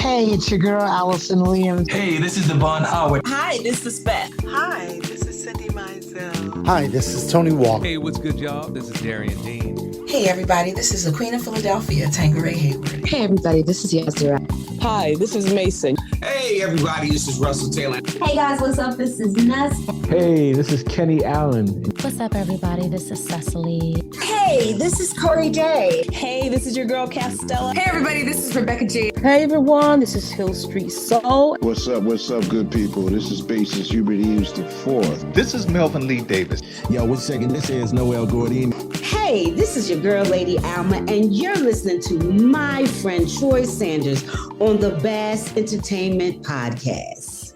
Hey, it's your girl, Allison Williams. Hey, this is Devine Howard. Hi, this is Beth. Hi, this is Cindy Mizell. Hi, this is Tony Walker. Hey, what's good, y'all? This is Darian Dean. Hey, everybody, this is the Queen of Philadelphia, Tanqueray Hayward. Hey, everybody, this is Yasira. Hi, this is Mason. Hey, everybody, this is Russell Taylor. Hey, guys, what's up? This is Ness. Hey, this is Kenny Allen. What's up, everybody? This is Cecily. Hey, this is Corey Day. Hey, this is your girl, Castella. Hey, everybody, this is Rebecca G. Hey, everyone, this is Hill Street Soul. What's up, good people? This is bassist Hubert Eves the Fourth. This is Melvin Lee Davis. Yo, wait a second, this is Noel Gordon. Hey, this is your girl, Lady Alma, and you're listening to my friend Troy Saunders on the Bass Entertainment Podcast.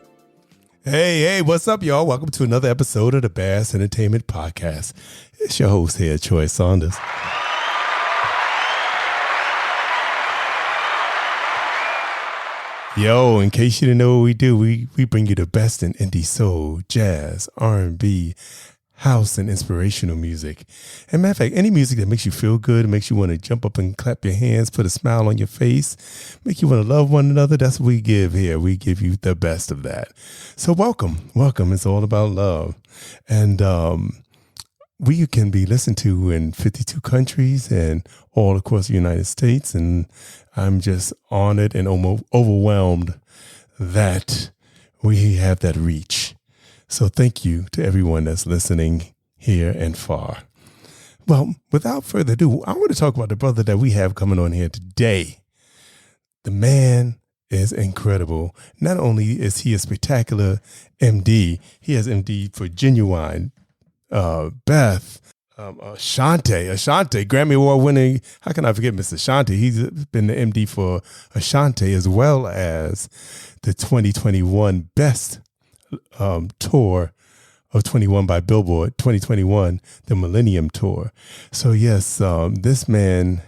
Hey, what's up, y'all? Welcome to another episode of the Bass Entertainment Podcast. It's your host here, Troy Saunders. Yo, in case you didn't know what we do, we bring you the best in indie soul, jazz, R&B, house, and inspirational music. And matter of fact, any music that makes you feel good, makes you want to jump up and clap your hands, put a smile on your face, make you want to love one another, that's what we give here. We give you the best of that. So welcome. It's all about love. And we can be listened to in 52 countries and all across the United States. And I'm just honored and overwhelmed that we have that reach. So thank you to everyone that's listening here and far. Well, without further ado, I want to talk about the brother that we have coming on here today. The man is incredible. Not only is he a spectacular MD, he has MD for Ginuwine, Beth, Ashanti, Grammy Award winning. How can I forget Mr. Ashanti? He's been the MD for Ashanti as well as the 2021 Best Tour of 21 by Billboard, 2021, the Millennium Tour. So yes, this man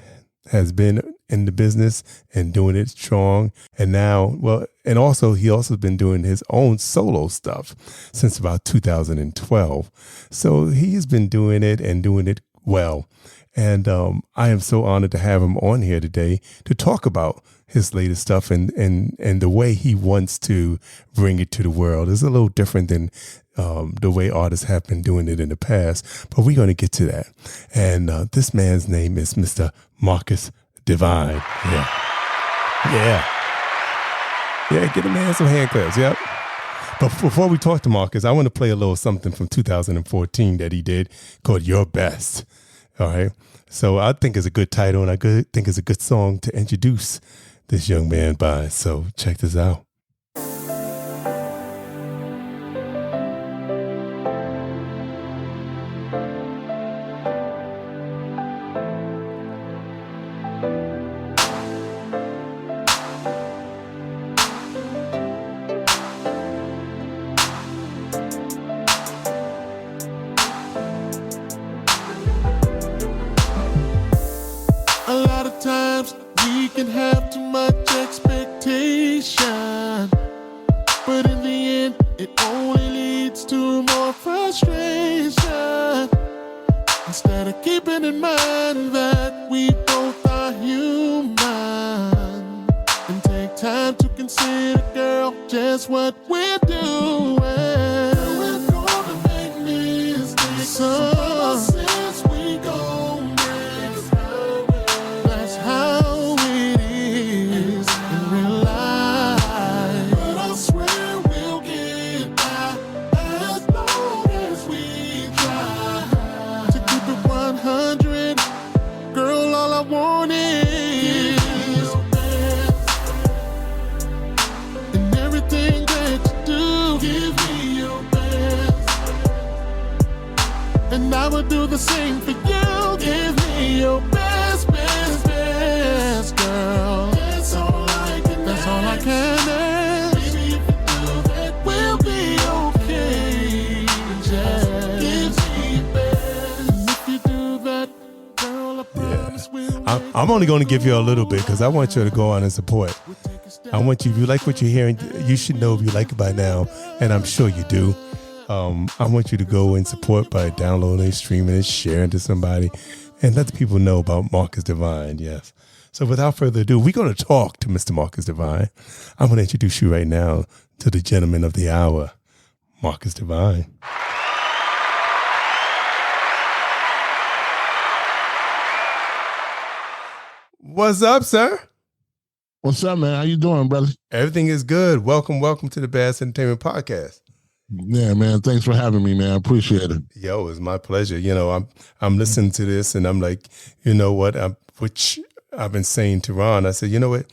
has been in the business and doing it strong. And now, he also been doing his own solo stuff since about 2012. So he has been doing it and doing it well. And I am so honored to have him on here today to talk about his latest stuff and the way he wants to bring it to the world. Is a little different than the way artists have been doing it in the past, but we're going to get to that. And this man's name is Mr. Marcus Devine. Yeah, get a man some hand claps, yep. But before we talk to Marcus, I want to play a little something from 2014 that he did called Your Best. All right. So I think it's a good title, and I think it's a good song to introduce this young man by. So check this out. I'm only going to give you a little bit because I want you to go on and support. I want you, if you like what you're hearing, you should know if you like it by now, and I'm sure you do. I want you to go and support by downloading, streaming, and sharing to somebody, and let the people know about Marcus Devine. Yes. So without further ado, we're going to talk to Mr. Marcus Devine. I'm going to introduce you right now to the gentleman of the hour, Marcus Devine. What's up, sir? What's up, man? How you doing, brother? Everything is good. Welcome to the Bass Entertainment Podcast. Yeah, man. Thanks for having me, man. I appreciate it. Yo, it's my pleasure. You know, I'm listening to this and I'm like, you know what? Which I've been saying to Ron. I said, you know what?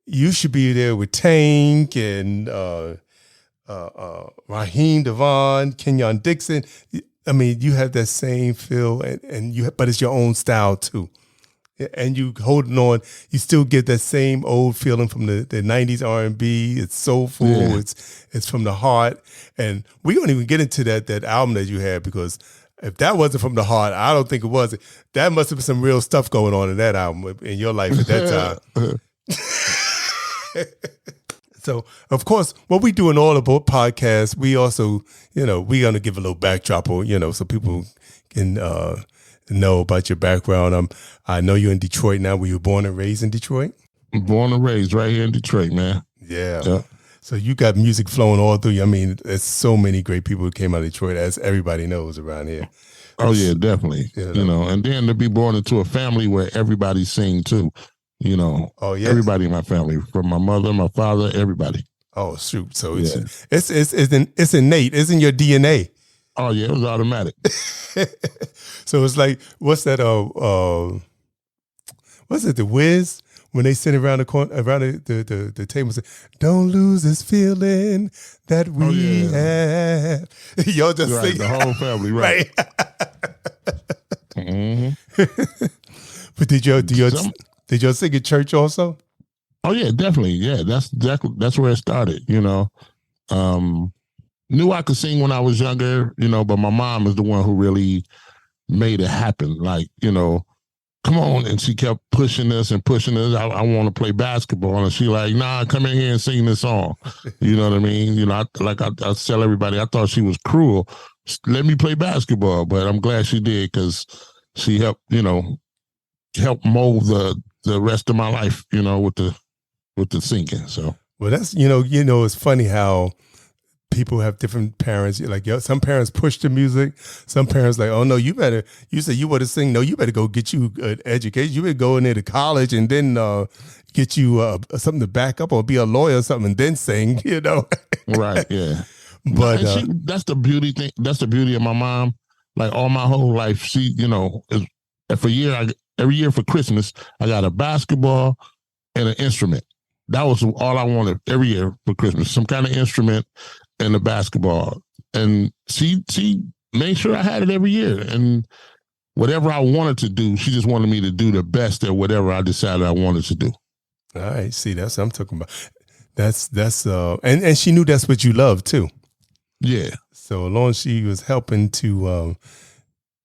You should be there with Tank and Raheem Devine, Kenyon Dixon. I mean, you have that same feel, but it's your own style too. And you holding on, you still get that same old feeling from the 90s R&B. It's soulful. Yeah. It's from the heart. And we don't even get into that album that you had, because if that wasn't from the heart, I don't think it was. That must have been some real stuff going on in that album in your life at that time. So, of course, what we do in all about podcasts, we also, we're going to give a little backdrop, or, so people can know about your background. I know you're in Detroit now. Were you born and raised in Detroit? Born and raised right here in Detroit, man. Yeah. So you got music flowing all through you. I mean, there's so many great people who came out of Detroit, as everybody knows around here. Oh, yeah, definitely. And then to be born into a family where everybody sing too. Oh, yeah. Everybody in my family, from my mother, my father, everybody. Oh, shoot. So it's innate. It's in your DNA. Oh, yeah, it was automatic. So it's like, what's that? What's it? The Wiz, when they sit around the corner, around the table, and say, "Don't lose this feeling that we have." Y'all just right, sing the whole family, right? Mm-hmm. But did y'all sing at church also? Oh yeah, definitely. Yeah, that's where it started. Knew I could sing when I was younger, but my mom is the one who really made it happen. Like, come on. And she kept pushing us and pushing us. I want to play basketball. And she like, nah, come in here and sing this song. You know what I mean? I tell everybody, I thought she was cruel. Let me play basketball. But I'm glad she did, because she helped, help mold the rest of my life, with the singing. So, well, that's, it's funny how people have different parents. Like, some parents push the music. Some parents like, oh no, you say you want to sing. No, you better go get you an education. You better go in there to college and then get you something to back up, or be a lawyer or something, and then sing, Right, yeah. But that's the beauty thing. That's the beauty of my mom. Like, all my whole life, she, every year for Christmas, I got a basketball and an instrument. That was all I wanted every year for Christmas, some kind of instrument and a basketball. And she made sure I had it every year. And whatever I wanted to do, she just wanted me to do the best at whatever I decided I wanted to do. All right. See, that's what I'm talking about. That's and she knew that's what you loved too. Yeah. So as long as she was helping to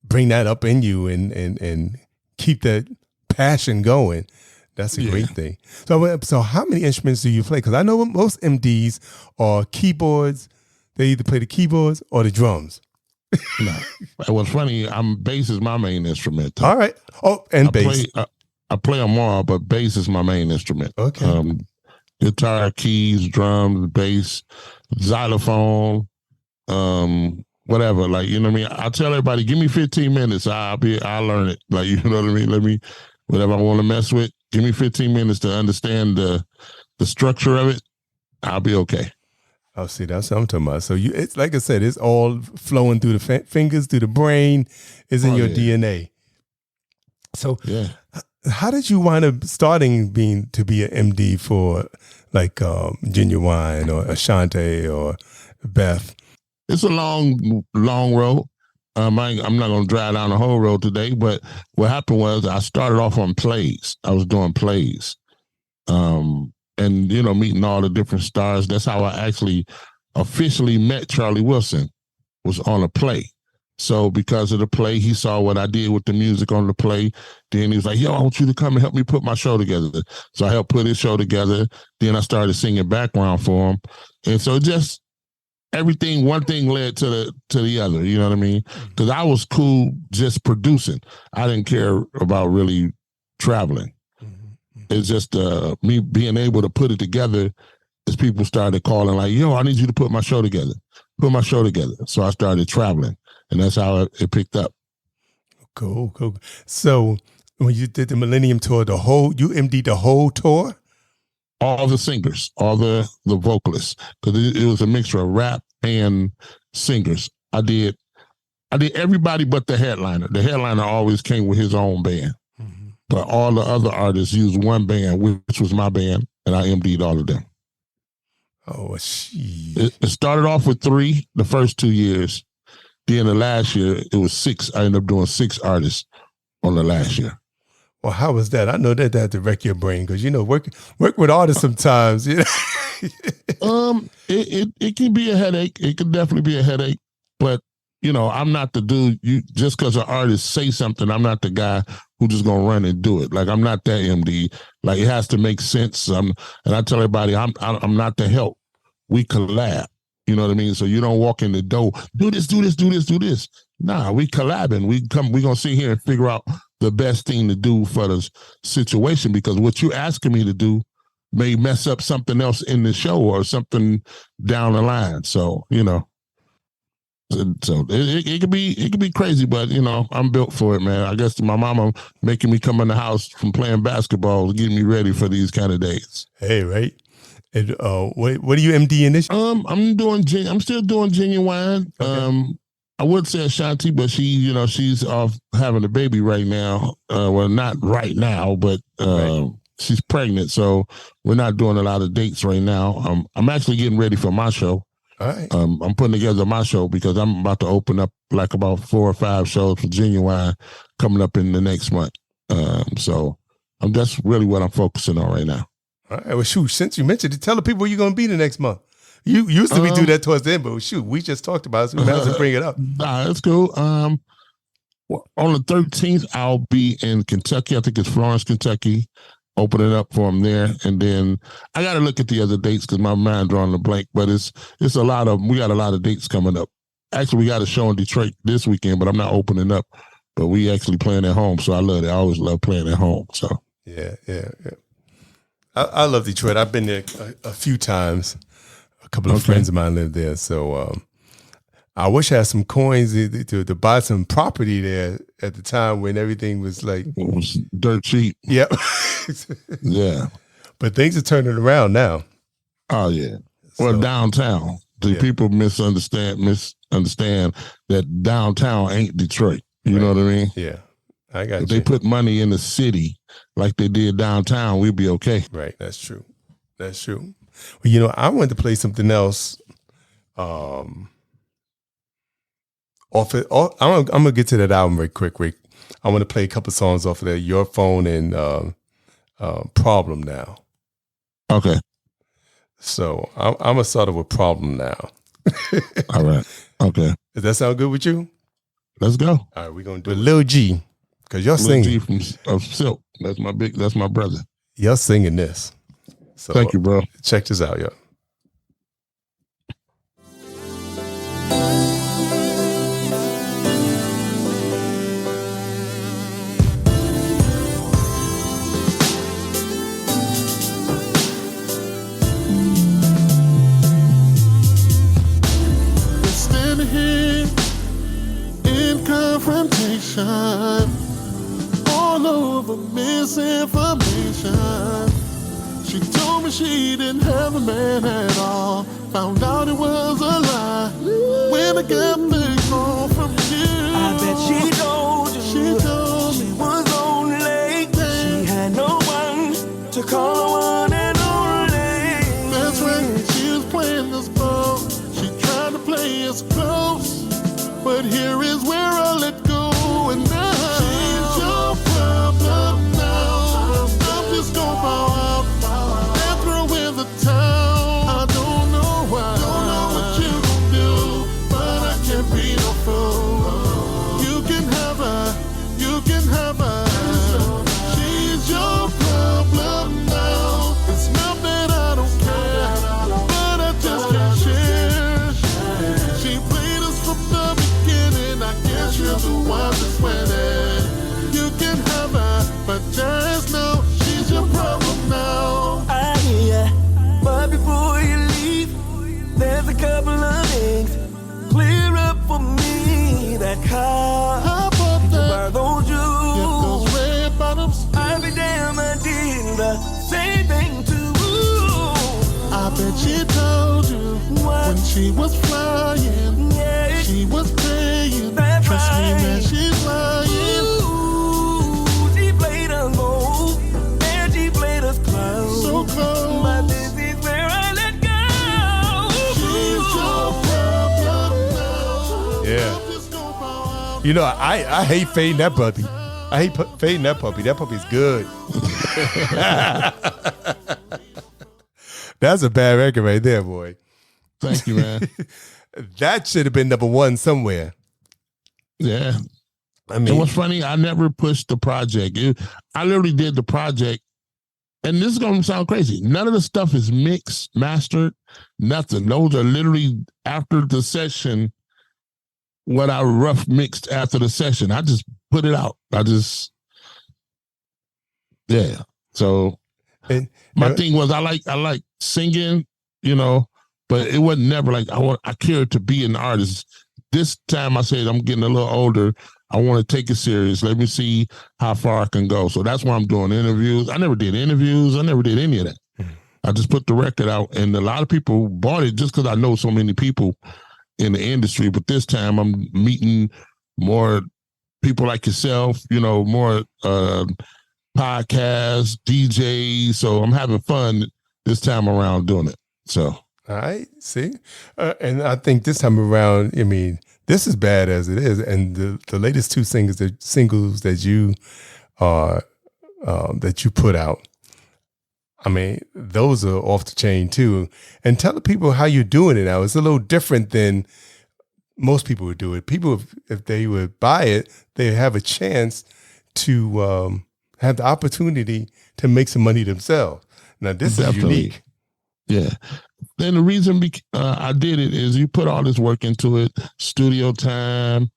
bring that up in you and keep that passion going, that's a great thing. So how many instruments do you play? Because I know most MDs are keyboards. They either play the keyboards or the drums. No. What's funny, bass is my main instrument. All right. Oh, and bass. I play them all, but bass is my main instrument. Okay. Guitar, keys, drums, bass, xylophone, whatever. Like, you know what I mean? I tell everybody, give me 15 minutes. I'll learn it. Like, you know what I mean? Whatever I want to mess with, give me 15 minutes to understand the structure of it. I'll be okay. Oh, see, that's what I'm talking about. So it's like I said, it's all flowing through the fingers, through the brain, is in your DNA. So how did you wind up starting to be an MD for like Ginuwine or Ashanti or Beth? It's a long road. I'm not going to drive down the whole road today, but what happened was I started off on plays. I was doing plays. And, meeting all the different stars. That's how I actually officially met Charlie Wilson, was on a play. So because of the play, he saw what I did with the music on the play. Then he was like, yo, I want you to come and help me put my show together. So I helped put his show together. Then I started singing background for him. And so just everything, one thing led to the other, you know what I mean? Because I was cool just producing. I didn't care about really traveling. it's just me being able to put it together as people started calling like, yo, I need you to put my show together. So I started traveling, and that's how it picked up. Cool. So when you did the Millennium Tour, you MD'd the whole tour? All the singers, all the vocalists, because it was a mixture of rap and singers. I did everybody but the headliner. The headliner always came with his own band. Mm-hmm. But all the other artists used one band, which was my band, and I MD'd all of them. Oh, shit. It started off with 3 the first 2 years. Then the last year, it was 6. I ended up doing 6 artists on the last year. Well, how was that? I know that to wreck your brain because, work with artists sometimes. You know? It can be a headache. It can definitely be a headache. But, I'm not the dude. Just because an artist say something, I'm not the guy who just going to run and do it. Like, I'm not that MD. Like, it has to make sense. And I tell everybody, I'm not the help. We collab. You know what I mean? So you don't walk in the door, do this. Nah, we collabing. We going to sit here and figure out the best thing to do for the situation, because what you're asking me to do may mess up something else in the show or something down the line. So, so it could be crazy, but I'm built for it, man. I guess my mama making me come in the house from playing basketball, getting me ready for these kind of days. Hey, right. And what are you MDing this? I'm still doing Ginuwine. Okay. I would say Ashanti, but she's off having a baby right now. Well, not right now, but she's pregnant, so we're not doing a lot of dates right now. I'm actually getting ready for my show. All right. I'm putting together my show because I'm about to open up like about 4 or 5 shows for Ginuwine coming up in the next month. So that's really what I'm focusing on right now. All right. Well, shoot, since you mentioned it, tell the people where you're going to be the next month. You used to do that towards the end, but shoot, we just talked about it, so we might as well bring it up. Nah, that's cool. On the 13th, I'll be in Kentucky. I think it's Florence, Kentucky, opening up for them there. And then I got to look at the other dates because my mind drawing a blank, but it's a lot of, we got a lot of dates coming up. Actually, we got a show in Detroit this weekend, but I'm not opening up, but we actually playing at home. So I love it. I always love playing at home. So yeah. I love Detroit. I've been there a few times. A couple of friends of mine live there. So I wish I had some coins to buy some property there at the time when everything was like... It was dirt cheap. Yep. Yeah. But things are turning around now. Oh, yeah. Well, downtown. People misunderstand that downtown ain't Detroit. You know what I mean? Yeah. I got you. If they put money in the city like they did downtown, we'd be okay. Right. That's true. Well, I wanted to play something else. I'm gonna get to that album very quick, Rick. I want to play a couple songs off of that. Your Phone and Problem Now. Okay. So I'm gonna start off with Problem Now. All right. Okay. Does that sound good with you? Let's go. All right, we're gonna do Lil G, because y'all singing. Lil G from Silk. That's my brother. Y'all singing this. So thank you, bro. Check this out, y'all. Standing here in confrontation, all over misinformation. She told me she didn't have a man at all. Found out it was a lie when I got the call from you. I bet she told you she was lonely. She had no one to call her one and only. That's right, she was playing this ball. She tried to play us close, but here is where I let go. And now she's your problem now. I'm just gonna bow out. She's your problem now. car. I bought Did you that. buy those shoes? Get those red bottoms. I'd be damn, I did the same thing too. I bet she told you when she was flying, Yeah. she was paying. That's Trust me, right. man, she's lying. Ooh, she played us both, and she played us close. So close. But this is where I let go. She's your problem now. Yeah. You know, I hate fading that puppy. I hate fading that puppy. That puppy's good. That's a bad record right there, boy. Thank you, man. That should have been number one somewhere. Yeah. I mean, and what's funny, I never pushed the project. I literally did the project, and this is going to sound crazy. None of the stuff is mixed, mastered, nothing. Those are literally after the session, what I rough mixed after the session. I just put it out. Yeah. So my thing was I like singing, you know, but it wasn't never like I cared to be an artist. This time I said I'm getting a little older. I want to take it serious. Let me see how far I can go. So that's why I'm doing interviews. I never did interviews. I never did any of that. I just put the record out, and a lot of people bought it just because I know so many people in the industry. But this time I'm meeting more people like yourself, you know, more podcasts, DJs. So I'm having fun this time around doing it. So. All right, see? And I think this time around, I mean, this is bad as it is. And the latest two singles that you put out, I mean, those are off the chain too. And tell the people how you're doing it now. It's a little different than most people would do it. People, if they would buy it, they have a chance to have the opportunity to make some money themselves. Now, this is unique. Yeah. And the reason I did it is you put all this work into it, studio time,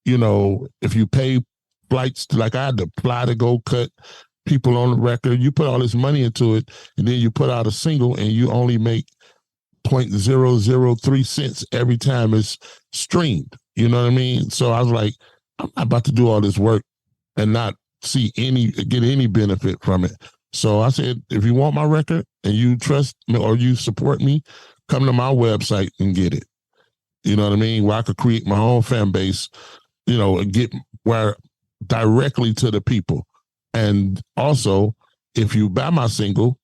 you know, if you pay flights, like I had to fly to go cut people on the record, you put all this money into it, and then you put out a single and you only make 0.003 cents every time it's streamed. You know what I mean? So I was like, I'm not about to do all this work and not get any benefit from it. So I said, if you want my record and you trust me or you support me, come to my website and get it. You know what I mean? Where I could create my own fan base, you know, and get where directly to the people. And also, if you buy my single,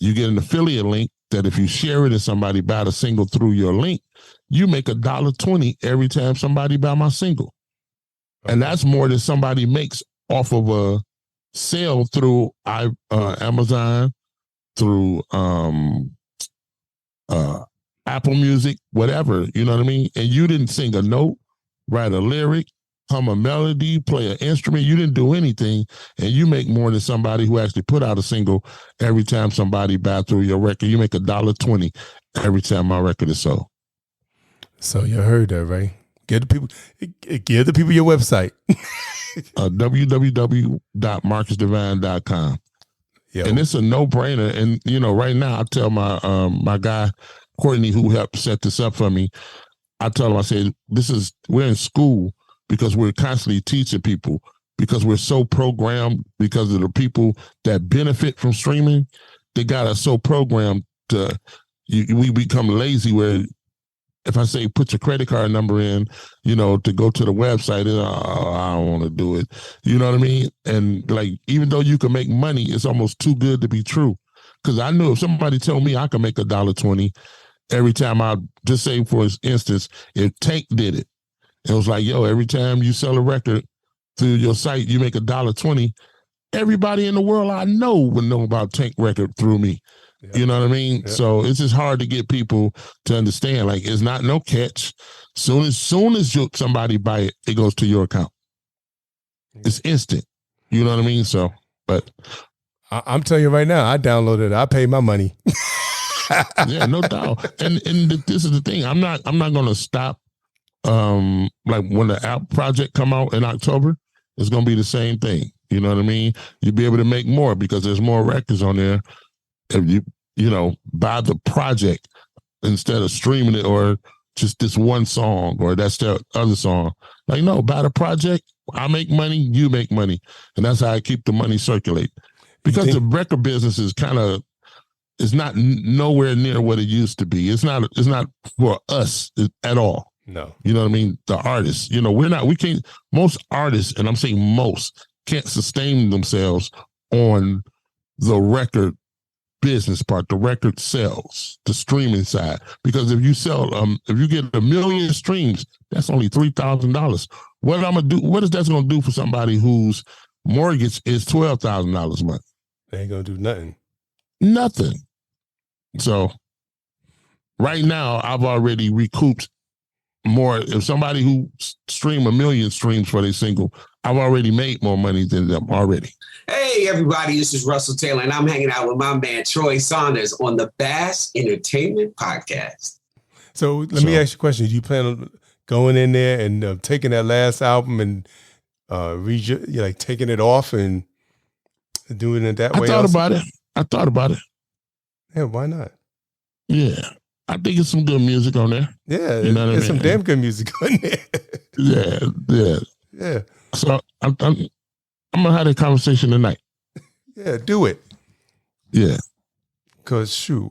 you get an affiliate link that if you share it and somebody buy the single through your link, you make $1.20 every time somebody buy my single. And that's more than somebody makes off of a sale through Amazon, through Apple Music, whatever, you know what I mean? And you didn't sing a note, write a lyric, hum a melody, play an instrument. You didn't do anything, and you make more than somebody who actually put out a single every time somebody buy through your record. You make $1.20 every time my record is sold. So you heard that, right? Give the people your website. www.marcusdevine.com. Yeah. And it's a no-brainer. And, you know, right now I tell my guy, Courtney, who helped set this up for me, I tell him, I say, we're in school because we're constantly teaching people, because we're so programmed, because of the people that benefit from streaming, they got us so programmed we become lazy where if I say put your credit card number in, you know, to go to the website, I don't want to do it. You know what I mean? And like, even though you can make money, it's almost too good to be true. Because I knew if somebody told me I could make $1.20 every time, I just say, for instance, if Tank did it, it was like, yo, every time you sell a record through your site, you make $1.20. Everybody in the world I know would know about Tank record through me. Yep. You know what I mean? Yep. So it's just hard to get people to understand. Like, it's not no catch. Soon as somebody buy it, it goes to your account. It's instant. You know what I mean? So, but I'm telling you right now, I downloaded it. I paid my money. Yeah, no doubt. And this is the thing. I'm not gonna stop. Like when the app project come out in October, it's gonna be the same thing. You know what I mean? You'll be able to make more because there's more records on there. If you buy the project instead of streaming it or just this one song or that's the other song. Like, no, buy the project. I make money, you make money. And that's how I keep the money circulate. Because the record business is it's not nowhere near what it used to be. It's not for us at all. No. You know what I mean? The artists, we can't, most artists, and I'm saying most, can't sustain themselves on the record business part, the record sales, the streaming side. Because if you sell, if you get 1 million streams, that's only $3,000. What is that going to do for somebody whose mortgage is $12,000 a month? They ain't going to do nothing. Nothing. So right now, I've already recouped more. If somebody who stream 1 million streams for their single, I've already made more money than them already. Hey, everybody, this is Russell Taylor, and I'm hanging out with my man, Troy Saunders, on the Bass Entertainment Podcast. So let me ask you a question. Do you plan on going in there and taking that last album and taking it off and doing it that way? I thought about it. Yeah, why not? Yeah. I think it's some good music on there. Yeah, there's some damn good music on there. Yeah. So I'm gonna have that conversation tonight. Yeah, do it. Yeah. Cause shoot,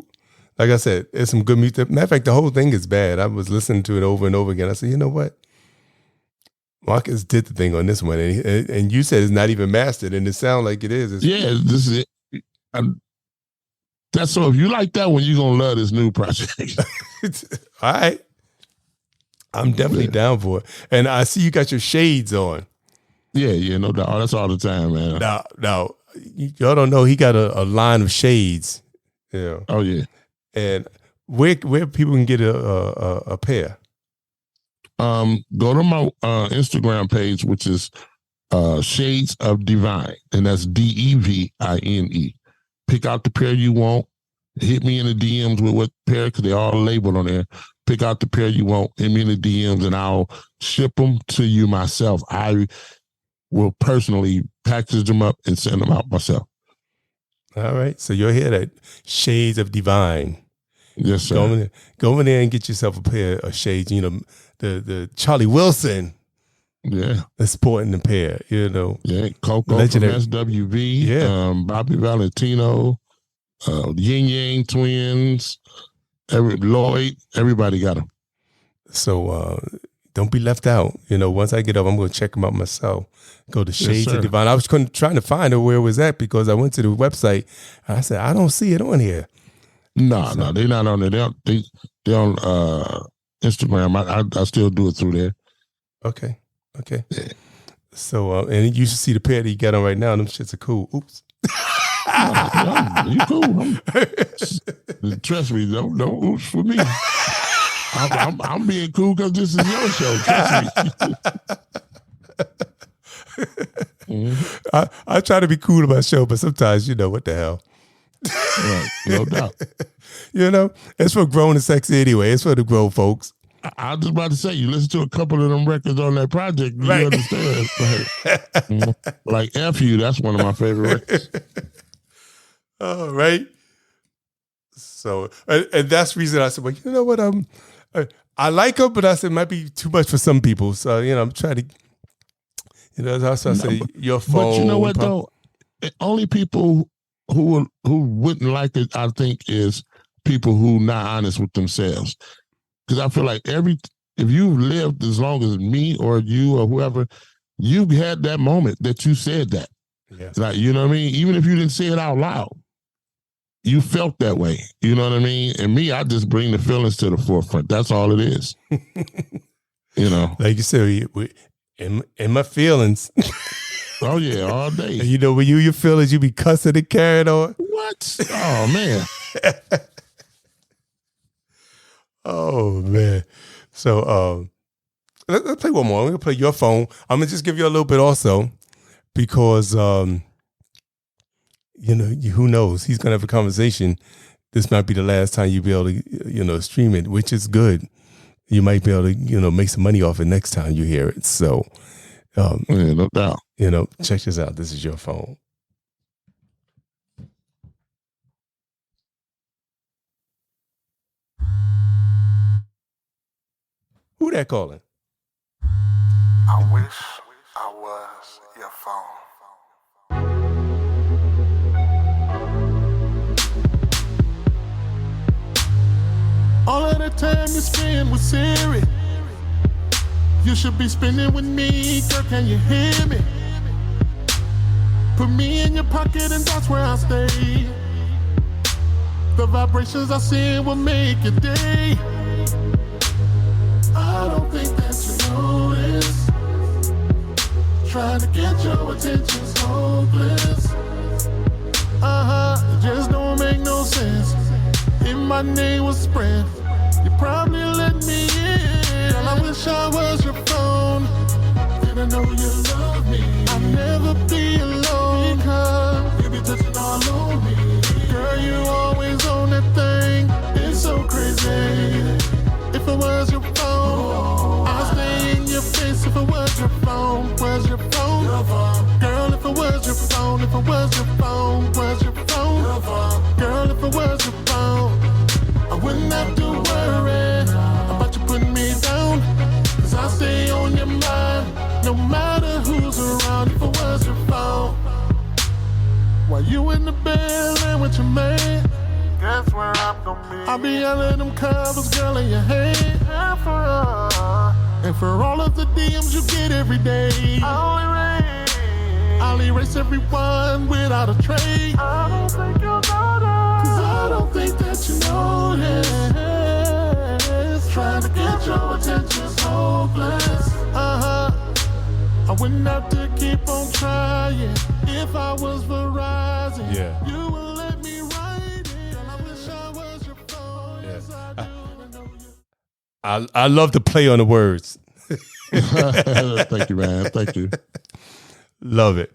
like I said, it's some good music. Matter of fact, the whole thing is bad. I was listening to it over and over again. I said, you know what? Marcus did the thing on this one, and you said it's not even mastered, and it sounds like it is. This is it. That's so. If you like that one, you're gonna love this new project. All right, I'm definitely down for it. And I see you got your shades on. Yeah, no doubt. That's all the time, man. Now, y'all don't know he got a line of shades. Yeah. Oh yeah. And where people can get a pair? Go to my Instagram page, which is Shades of Devine, and that's Devine. Pick out the pair you want. Hit me in the DMs with what pair, because they're all labeled on there. Pick out the pair you want. Hit me in the DMs, and I'll ship them to you myself. I will personally package them up and send them out myself. All right. So you'll hear that. Shades of Devine. Yes, sir. Go in there and get yourself a pair of shades. The Charlie Wilson. Yeah. Is sporting the pair, Yeah, Coco legendary. from SWV. Yeah. Bobby Valentino, Yin Yang Twins, Lloyd, everybody got them. So don't be left out. Once I get up, I'm going to check them out myself. Go to Shades of Devine. I was trying to find out where it was at because I went to the website and I said, I don't see it on here. No, they're not on there. They're on Instagram. I still do it through there. Okay. Yeah. So, and you should see the pair that you got on right now. Them shits are cool. Oops. You cool. Trust me, don't oops for me. I'm being cool because this is your show. Trust me. I try to be cool to my show, but sometimes, what the hell. Right, no doubt. It's for grown and sexy anyway. It's for the grown folks. I was just about to say, you listen to a couple of them records on that project, you understand. Like F You, that's one of my favorite records. All right. So, and that's the reason I said, well, you know what? I like them, but I said it might be too much for some people. So, I'm trying to, that's why I say your phone. But you know what, though? Only people who wouldn't like it, I think, is people who not honest with themselves. Because I feel like if you've lived as long as me or you or whoever, you've had that moment that you said that. Yeah. Like, you know what I mean? Even if you didn't say it out loud, you felt that way. You know what I mean? And me, I just bring the feelings to the forefront. That's all it is. Like you said, in my feelings. Oh, yeah, all day. And when your feelings, you be cussing and carrying on. What? Oh, man. Oh, man. So let's play one more. I'm going to play your phone. I'm going to just give you a little bit also because, who knows? He's going to have a conversation. This might be the last time you'll be able to, stream it, which is good. You might be able to, make some money off it next time you hear it. So, yeah, no doubt. Check this out. This is your phone. Who that calling? I wish I was your phone. All of the time you spend with Siri, you should be spending with me. Girl, can you hear me? Put me in your pocket and that's where I stay. The vibrations I send will make your day. I don't think that you notice. Trying to get your attention's hopeless. It just don't make no sense. If my name was spread, you probably let me in. Girl, I wish I was your phone. Didn't know you love me. I'd never be alone, because you be touching all on me. Girl, you always on that thing. It's so crazy. If it was your phone, I'd stay in your face. If it was your phone, was your phone? Girl, if it was your phone, if it was your phone, was your phone? Girl, if it was your phone, I wouldn't have to worry about you putting me down, cause I stay on your mind, no matter who's around. If it was your phone, while you in the bed laying with your man, guess where I'm gonna be? I'll be yelling them covers, girl, in your head. And for all of the DMs you get every day, I'll erase everyone without a trace. I don't think you'll notice, cause I don't think that you notice. Trying to get your attention's hopeless. I wouldn't have to keep on trying if I was Verizon. Yeah. You would let me write it. I wish I was your phone. Yes, I love to play on the words. Thank you, man. Thank you. Love it.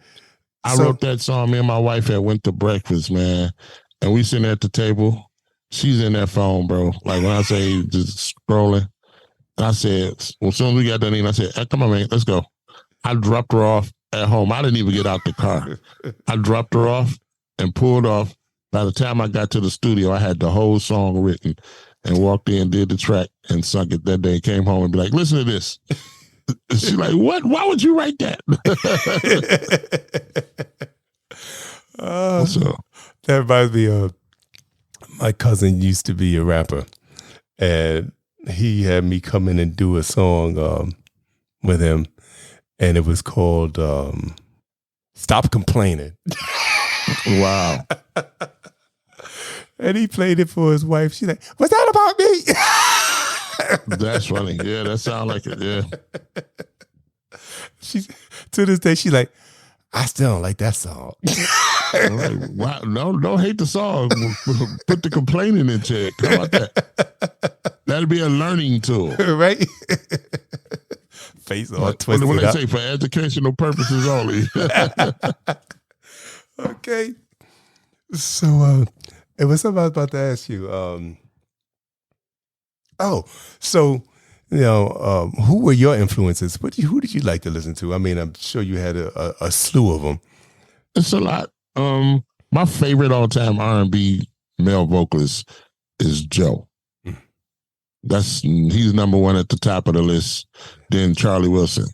I wrote that song. Me and my wife had went to breakfast, man, and we sitting at the table. She's in that phone, bro. Like when I say just scrolling, and I said, well, as soon as we got done eating, I said, hey, come on, man, let's go. I dropped her off at home. I didn't even get out the car. I dropped her off and pulled off. By the time I got to the studio, I had the whole song written and walked in, did the track, and sung it that day. Came home and be like, listen to this. She's like, what? Why would you write that? So that reminds me of my cousin used to be a rapper, and he had me come in and do a song with him, and it was called Stop Complaining. Wow. And he played it for his wife. She's like, what's that about me? That's funny. Yeah, that sounds like it. Yeah. She's to this day, she's like, I still don't like that song. Like, wow, no, don't hate the song. Put the complaining in check. How about that? That'd be a learning tool, right? Face all twisted what they up. say, for educational purposes only. Okay. So it was something I was about to ask you. Who were your influences? Who did you like to listen to? I mean, I'm sure you had a slew of them. It's a lot. My favorite all-time R&B male vocalist is Joe. He's number one at the top of the list. Then Charlie Wilson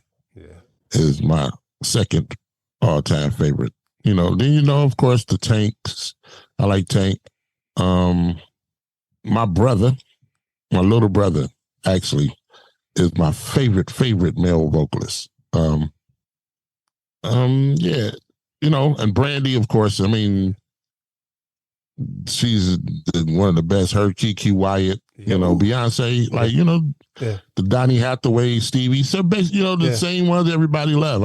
is my second all-time favorite. Then of course, the Tanks. I like Tank. My little brother, actually, is my favorite male vocalist. And Brandy, of course. I mean, she's one of the best. Her, Kiki Wyatt, Beyonce, the Donny Hathaway, Stevie. So basically, the same ones everybody love.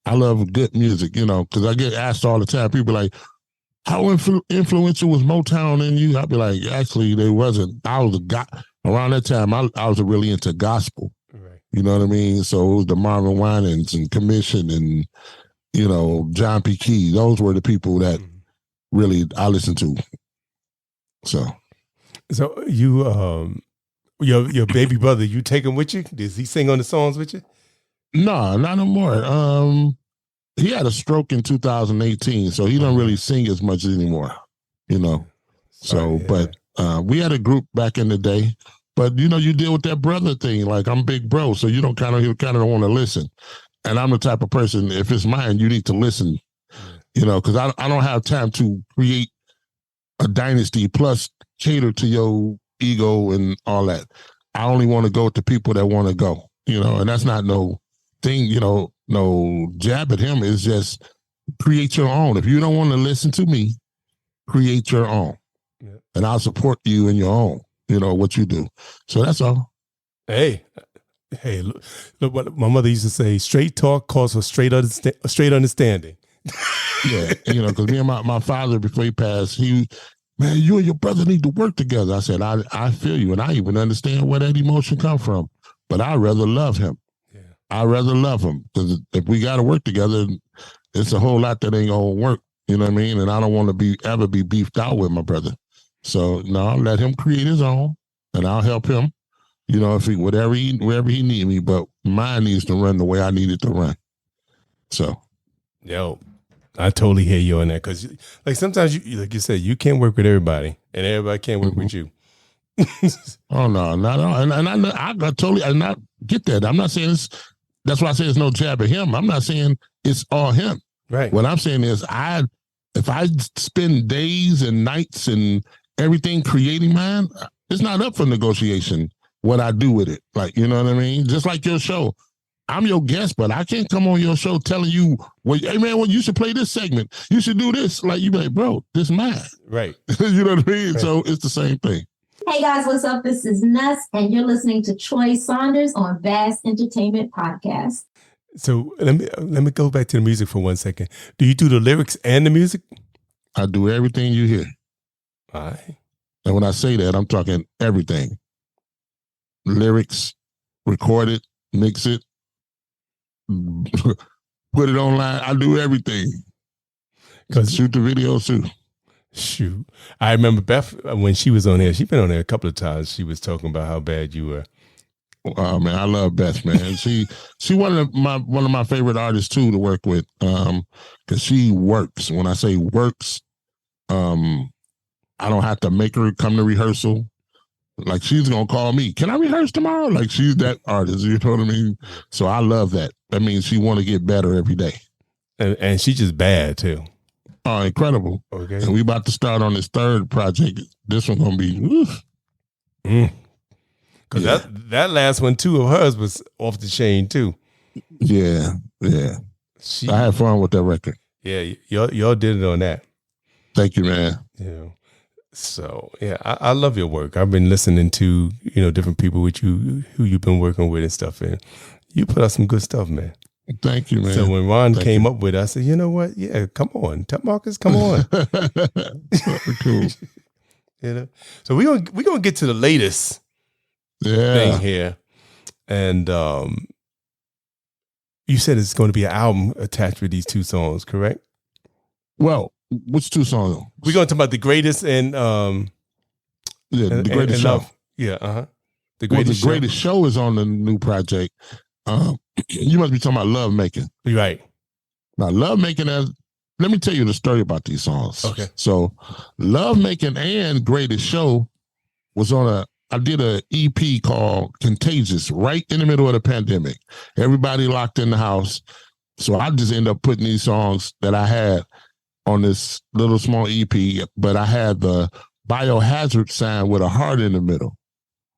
I love good music, because I get asked all the time. People like, how influential was Motown in you? I'd be like, actually, they wasn't. Around that time, I was really into gospel. Right. You know what I mean? So it was the Marvin Winans and Commission and, John P. Key. Those were the people that really I listened to. So you, your baby brother, you take him with you? Does he sing on the songs with you? No, not no more. He had a stroke in 2018, so he don't really sing as much anymore, So, but we had a group back in the day. But you deal with that brother thing. Like, I'm big bro, so you don't kind of don't want to listen. And I'm the type of person, if it's mine, you need to listen. Because I don't have time to create a dynasty plus cater to your ego and all that. I only want to go to people that want to go. And that's not no thing. No jab at him. It's just create your own. If you don't want to listen to me, create your own. Yeah. And I'll support you in your own, what you do. So that's all. Hey, look what my mother used to say, straight talk calls for straight understanding. Yeah, because me and my father, before he passed, man, you and your brother need to work together. I said, I feel you, and I even understand where that emotion come from, but I'd rather love him. Yeah. I'd rather love him, because if we got to work together, it's a whole lot that ain't going to work, you know what I mean? And I don't want to ever be beefed out with my brother. So, no, I'll let him create his own, and I'll help him, if wherever he need me, but mine needs to run the way I need it to run. So. Yo, I totally hear you on that, because like sometimes like you said, you can't work with everybody, and everybody can't work with you. Oh no, not at all. And I totally, I not get that. I'm not saying that's why I say it's no jab at him. I'm not saying it's all him. Right. What I'm saying is, if I spend days and nights and everything creating mine, it's not up for negotiation what I do with it. Like, you know what I mean? Just like your show. I'm your guest, but I can't come on your show telling you, hey man, you should play this segment. You should do this. Like, you be like, bro, this is mine. Right. You know what I mean? Right. So it's the same thing. Hey guys, what's up? This is Nuss, and you're listening to Troy Saunders on Bass Entertainment Podcast. So let me go back to the music for 1 second. Do you do the lyrics and the music? I do everything you hear. All right. And when I say that, I'm talking everything. Lyrics, record it, mix it, put it online. I do everything. Shoot the video too. Shoot. I remember Beth, when she was on there, she's been on there a couple of times. She was talking about how bad you were. Oh man, I love Beth, man. She one of my favorite artists too to work with. Because she works. When I say works, I don't have to make her come to rehearsal. Like, she's gonna call me, can I rehearse tomorrow? Like, she's that artist, you know what I mean? So I love that. That means she want to get better every day. And she's just bad too. Oh, incredible. Okay. And we about to start on this third project. This one gonna be because that last one too of hers was off the chain too. Yeah. I had fun with that record. Yeah, y'all did it on that. Thank you, man. Yeah. So yeah, I love your work. I've been listening to different people with you who you've been working with and stuff, and you put out some good stuff, man. Thank you, man. So when Ron came up with it, I said, you know what? Yeah, come on, Tell Marcus, come on. Cool. So we're gonna get to the latest thing here, and you said it's going to be an album attached with these two songs, correct? Well, which two songs? We're going to talk about The Greatest and The Greatest Show. Love. Yeah, The Greatest Show is on the new project. You must be talking about Love Making. Right. Now, Love Making, let me tell you the story about these songs. Okay. So, Love Making and Greatest Show was I did an EP called Contagious right in the middle of the pandemic. Everybody locked in the house. So I just ended up putting these songs that I had on this little small EP, but I had the Biohazard sign with a heart in the middle.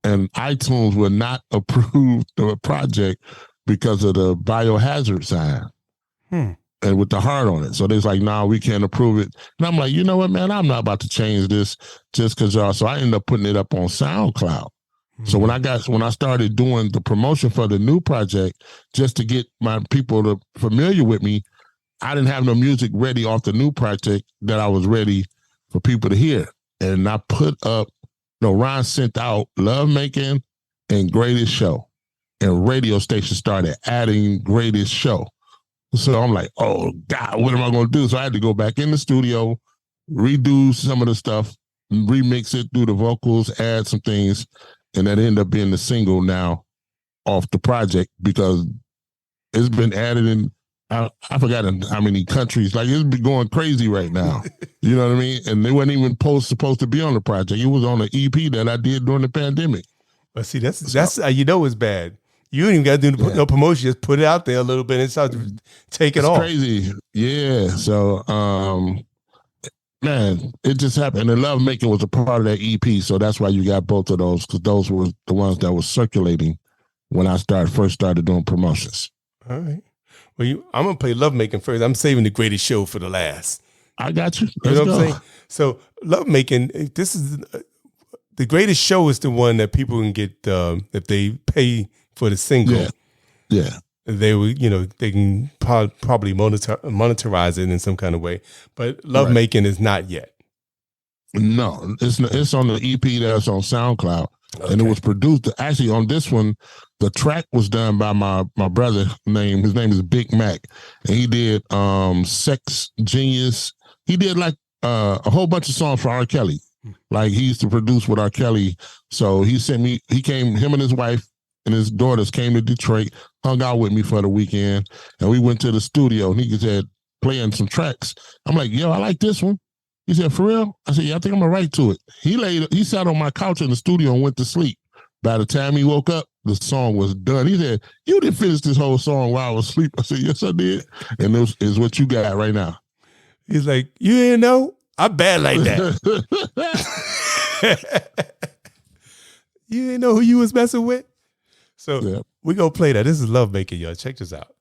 And iTunes would not approve the project because of the Biohazard sign and with the heart on it. So they's like, nah, we can't approve it. And I'm like, you know what, man, I'm not about to change this just because y'all. So I ended up putting it up on SoundCloud. So when I started doing the promotion for the new project, just to get my people to familiar with me, I didn't have no music ready off the new project that I was ready for people to hear. And I put up, Ron sent out Love Making and Greatest Show. And radio stations started adding Greatest Show. So I'm like, oh God, what am I going to do? So I had to go back in the studio, redo some of the stuff, remix it, do the vocals, add some things. And that ended up being the single now off the project because it's been added in, I forgot in how many countries. Like, it's been going crazy right now. You know what I mean? And they weren't even supposed to be on the project. It was on an EP that I did during the pandemic. But see, that's you know it's bad. You ain't even got to do no promotion. Just put it out there a little bit and start to take it off. Crazy. Yeah. So, man, it just happened. And Love Making was a part of that EP. So that's why you got both of those, because those were the ones that were circulating when I first started doing promotions. All right. Well, I'm going to play Love Making first. I'm saving the greatest show for the last. I got you. You know what I'm saying? So Love Making, this is the greatest show is the one that people can get if they pay for the single. Yeah. They will, they can probably monetize it in some kind of way. But Love Making is not yet. No, it's on the EP that's on SoundCloud. Okay. And it was produced, actually on this one, the track was done by my brother his name is Big Mac. And he did Sex Genius. He did like a whole bunch of songs for R. Kelly. Like he used to produce with R. Kelly. So he sent me, him and his wife and his daughters came to Detroit, hung out with me for the weekend. And we went to the studio and he said, playing some tracks. I'm like, yo, I like this one. He said, for real? I said, yeah, I think I'm gonna write to it. He sat on my couch in the studio and went to sleep. By the time he woke up, the song was done. He said, you didn't finish this whole song while I was asleep. I said, yes, I did. And this is what you got right now. He's like, you didn't know? I'm bad like that. You didn't know who you was messing with? So we go play that. This is Love Making, y'all. Check this out.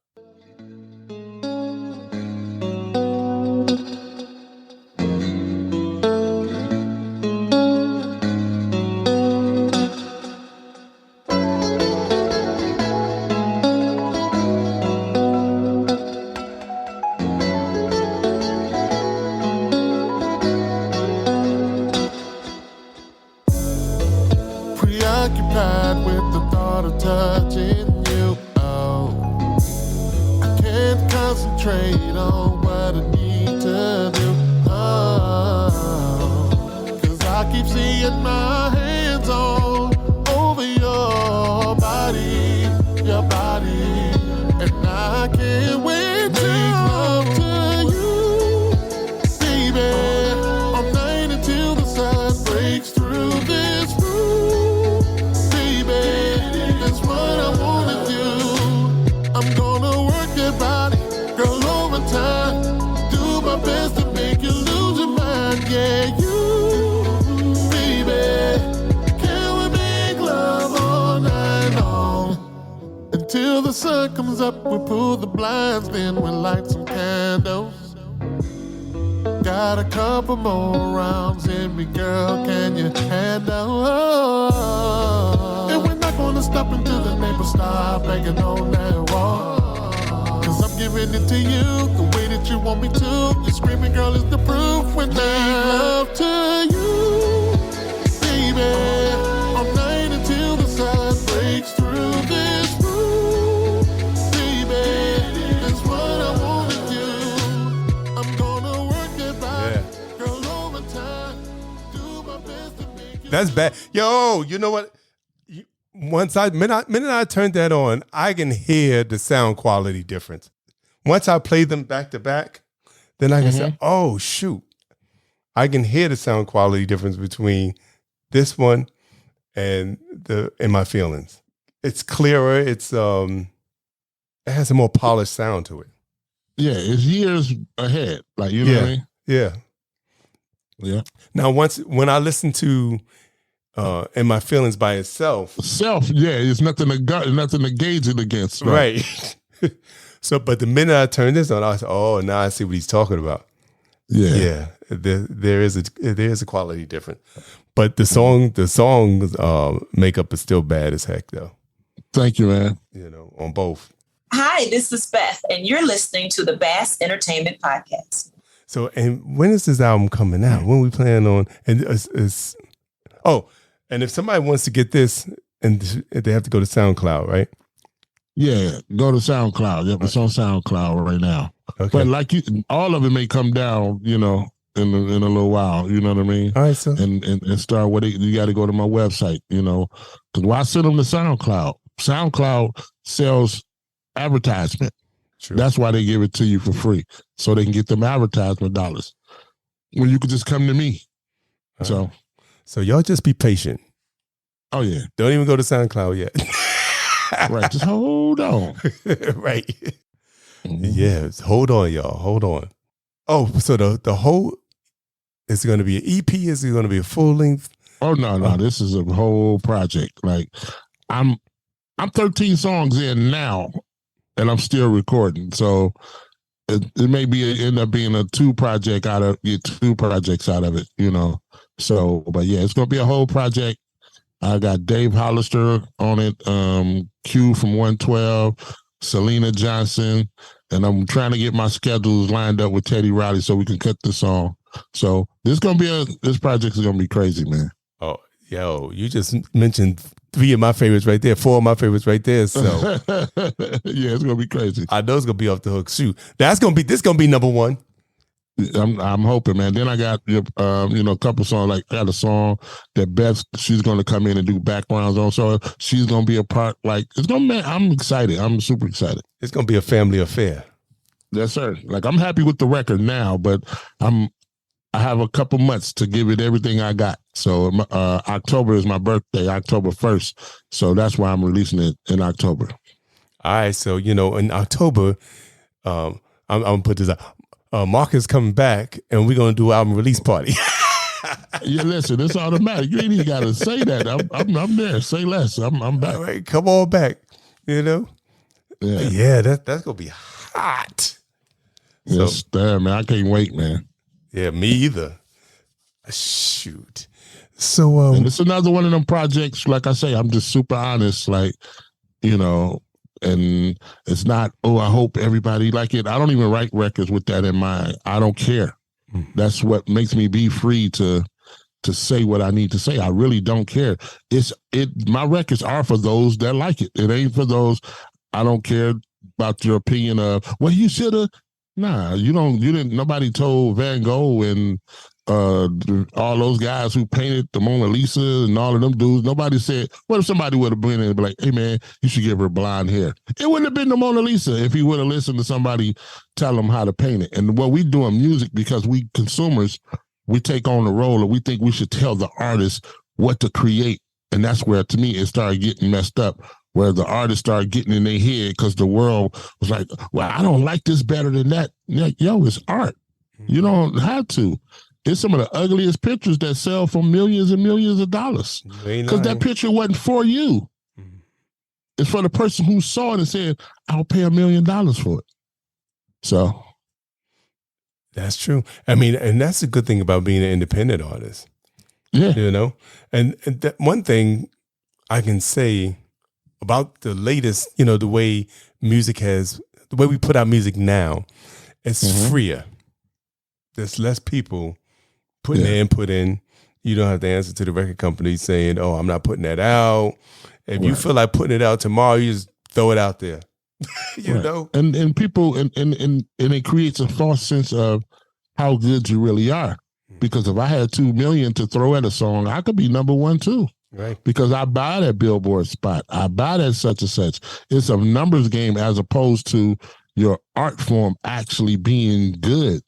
Preoccupied with the thought of touching you. Oh, I can't concentrate on what I need to do. Oh, 'cause I keep seeing my hands all over your body, and I can't wait to make love to you, baby, all night until the sun breaks through this room, baby, that's what I wanna do. I'm gonna work your body, girl, overtime, do my best to make you lose your mind, yeah, you, baby, can we make love all night long? Until the sun comes up, we pull the blinds, then we light some candles. Got a couple more rounds in me, girl, can you handle? And we're not gonna stop until the neighbors start banging on that wall. 'Cause I'm giving it to you the way that you want me to. You're screaming, girl, is the proof when I love to you, baby, all night until the sun breaks through this room, baby, that's what I wanna do. I'm gonna work it back, girl, overtime, do my best to make you. That's bad. Yo, you know what? Minute I turned that on, I can hear the sound quality difference. Once I play them back to back, then I can say, oh, shoot. I can hear the sound quality difference between this one and My Feelings. It's clearer. It has a more polished sound to it. Yeah, it's years ahead. Like, you know what I mean? Yeah. Yeah. Now, when I listen to In My Feelings by itself. It's nothing to gauge it against. Right. So, but the minute I turned this on, I was, oh, now I see what he's talking about. Yeah. There is a quality difference. But the song makeup is still bad as heck, though. Thank you, man. On both. Hi, this is Beth, and you're listening to the Bass Entertainment Podcast. So, and when is this album coming out? When we plan on? And and if somebody wants to get this, and they have to go to SoundCloud, right? Yeah, go to SoundCloud. Yep, it's on SoundCloud right now. Okay. But like all of it may come down, in a little while. You know what I mean? All right, so and start with it. You got to go to my website. Because why send them to SoundCloud? SoundCloud sells advertisement. True. That's why they give it to you for free, so they can get them advertisement dollars. When you could just come to me. So y'all just be patient. Oh yeah. Don't even go to SoundCloud yet. Right. Just hold on. Right. Yes. Hold on, y'all. Hold on. Oh, so the whole is it going to be an EP? Is it going to be a full length? Oh no. This is a whole project. Like I'm 13 songs in now, and I'm still recording. So it may end up being a two projects out of it, you know. So, but yeah, it's gonna be a whole project. I got Dave Hollister on it, Q from 112, Selena Johnson, and I'm trying to get my schedules lined up with Teddy Riley so we can cut the song. So this project is gonna be crazy, man. Oh, yo, you just mentioned 3 of my favorites right there, 4 of my favorites right there. So yeah, it's gonna be crazy. I know it's gonna be off the hook. Shoot, this gonna be number 1. I'm hoping, man. Then I got a couple songs. Like I got a song that Beth, she's gonna come in and do backgrounds on. So she's gonna be a part. Like I'm excited. I'm super excited. It's gonna be a family affair. Yes, sir. Like I'm happy with the record now, but I have a couple months to give it everything I got. So October is my birthday, October 1st. So that's why I'm releasing it in October. All right. So, in October, I'm going to put this out. Mark is coming back, and we're going to do an album release party. Yeah, listen, it's automatic. You ain't even got to say that. I'm there. Say less. I'm back. All right, come on back, Yeah, that's going to be hot. Yes, damn, man. I can't wait, man. Yeah, me either. Shoot. So and it's another one of them projects, like I say, I'm just super honest, like, and it's not, I hope everybody like it. I don't even write records with that in mind. I don't care. That's what makes me be free to say what I need to say. I really don't care. My records are for those that like it. It ain't for those, I don't care about your opinion of, well, you should have. Nah, you didn't, nobody told Van Gogh and all those guys who painted the Mona Lisa and all of them dudes, nobody said, what if somebody would have been in and be like, hey man, you should give her blonde hair. It wouldn't have been the Mona Lisa if he would have listened to somebody tell him how to paint it. And what we do in music, because we consumers, we take on the role, and we think we should tell the artist what to create. And that's where, to me, it started getting messed up, where the artists started getting in their head because the world was like, well, I don't like this better than that. Like, yo, it's art. You don't have to. It's some of the ugliest pictures that sell for millions and millions of dollars. Because that picture wasn't for you. It's for the person who saw it and said, I'll pay $1 million for it. So. That's true. I mean, and that's a good thing about being an independent artist. Yeah. And that one thing I can say about the latest, the way the way we put out music now, it's freer. There's less people putting their input in. You don't have to answer to the record company saying, oh, I'm not putting that out. If you feel like putting it out tomorrow, you just throw it out there. you know? And people, and it creates a false sense of how good you really are. Because if I had 2 million to throw at a song, I could be number 1 too. Right. Because I buy that Billboard spot. I buy that such and such. It's a numbers game as opposed to your art form actually being good.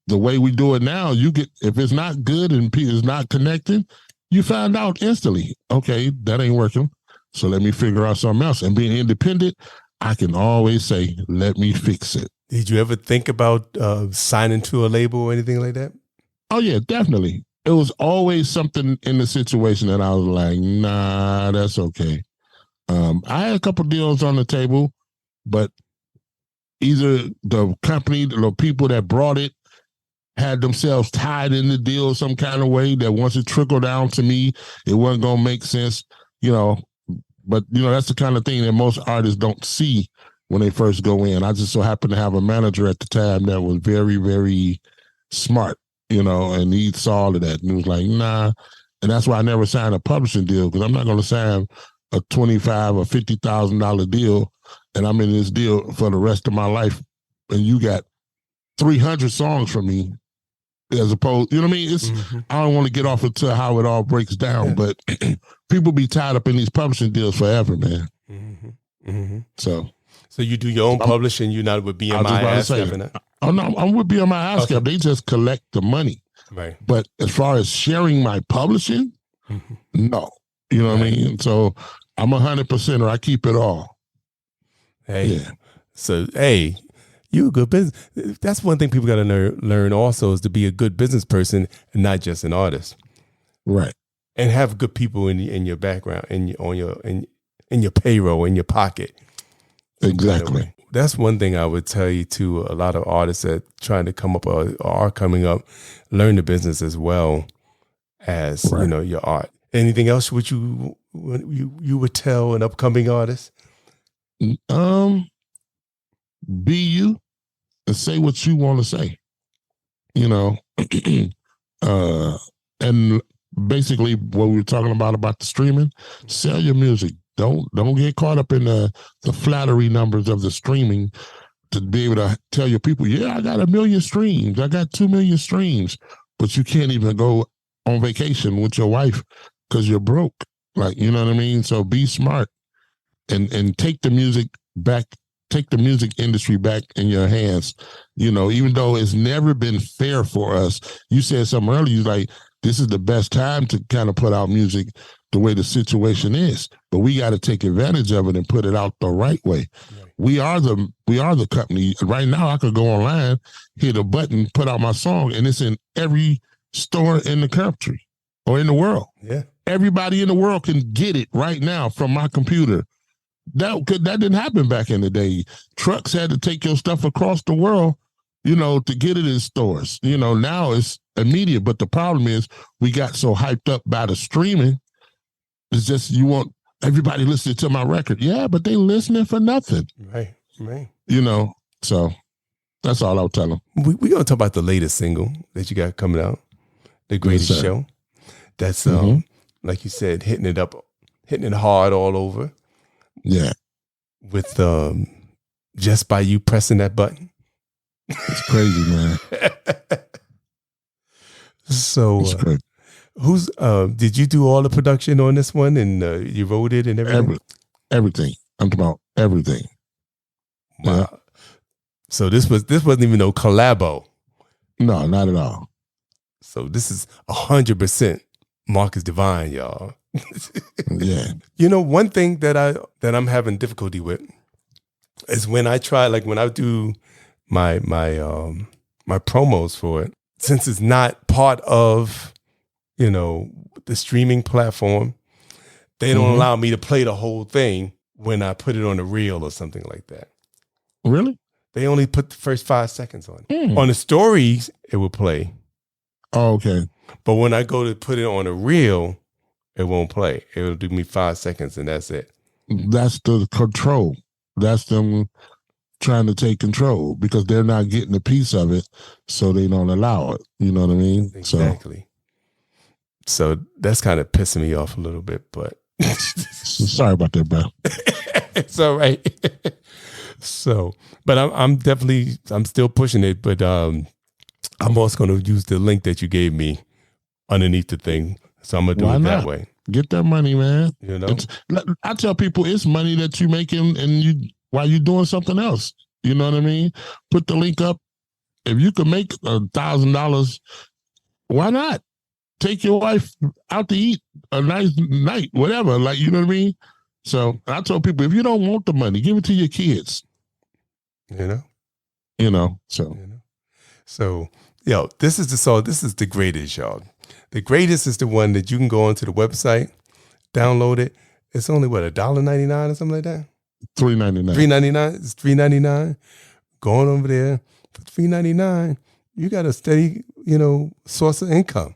The way we do it now, if it's not good and it's not connecting, you find out instantly, okay, that ain't working. So let me figure out something else. And being independent, I can always say, let me fix it. Did you ever think about signing to a label or anything like that? Oh, yeah, definitely. It was always something in the situation that I was like, nah, that's okay. I had a couple deals on the table, but either the company, the people that brought it had themselves tied in the deal some kind of way that once it trickled down to me, it wasn't going to make sense, But, that's the kind of thing that most artists don't see when they first go in. I just so happened to have a manager at the time that was very, very smart, and he saw all of that. And he was like, nah. And that's why I never signed a publishing deal, because I'm not going to sign a $25,000 or $50,000 deal, and I'm in this deal for the rest of my life, and you got 300 songs from me, as opposed, you know what I mean? It's I don't want to get off into how it all breaks down, but people be tied up in these publishing deals forever, man. So you do your own publishing, you're not with BMI ASCAP? Oh, no, I'm with BMI ASCAP. Okay. They just collect the money. Right. But as far as sharing my publishing, no. You know what I mean? So I'm 100%, or I keep it all. Hey, Yeah. So hey, you a good business. That's one thing people got to learn also, is to be a good business person and not just an artist. Right. And have good people in your background, in your payroll, in your pocket. Exactly. That's one thing I would tell you to a lot of artists that trying to come up or are coming up, learn the business as well as your art. Anything else which you would tell an upcoming artist? Be you and say what you want to say. And basically what we were talking about the streaming, sell your music. Don't get caught up in the flattery numbers of the streaming to be able to tell your people, yeah, I got 1 million streams, I got 2 million streams, but you can't even go on vacation with your wife because you're broke. Like, you know what I mean? So be smart and take the music back, take the music industry back in your hands. Even though it's never been fair for us. You said something earlier, you like, this is the best time to kind of put out music the way the situation is, but we got to take advantage of it and put it out the right way. Right. We are the company. Right now, I could go online, hit a button, put out my song, and it's in every store in the country or in the world. Yeah, everybody in the world can get it right now from my computer. That didn't happen back in the day. Trucks had to take your stuff across the world, to get it in stores. Now it's immediate, but the problem is we got so hyped up by the streaming. It's just you want everybody listening to my record. Yeah, but they listening for nothing. Right. So that's all I'll tell them. We're going to talk about the latest single that you got coming out, The Greatest Show. That's, like you said, hitting it hard all over. Yeah. With just by you pressing that button. It's crazy, man. So who's did you do all the production on this one and you wrote it and everything? Everything. I'm talking about everything. Wow. Yeah. So this wasn't even no collabo. No, not at all. So this is 100% Marcus Devine, y'all. Yeah. One thing that I'm having difficulty with is when I try, like when I do my promos for it, since it's not part of the streaming platform, they don't allow me to play the whole thing when I put it on a reel or something like that. Really? They only put the first 5 seconds on it. On the stories, it will play. Oh, okay. But when I go to put it on a reel, it won't play. It will do me 5 seconds and that's it. That's the control. That's them trying to take control because they're not getting a piece of it, so they don't allow it. You know what I mean? Exactly. So that's kind of pissing me off a little bit, but sorry about that, bro. It's all right. So, but I'm still pushing it, but I'm also going to use the link that you gave me underneath the thing. So I'm going to do it that way. Get that money, man. I tell people it's money that you making and while you're doing something else. You know what I mean? Put the link up. If you can make $1,000, why not? Take your wife out to eat a nice night, whatever. Like, you know what I mean? So I told people, if you don't want the money, give it to your kids. So, this is the song. This is The Greatest, y'all. The Greatest is the one that you can go onto the website, download it. It's only $1.99 or something like that. $3.99. $3.99. It's $3.99. Going over there for $3.99, you got a steady, source of income.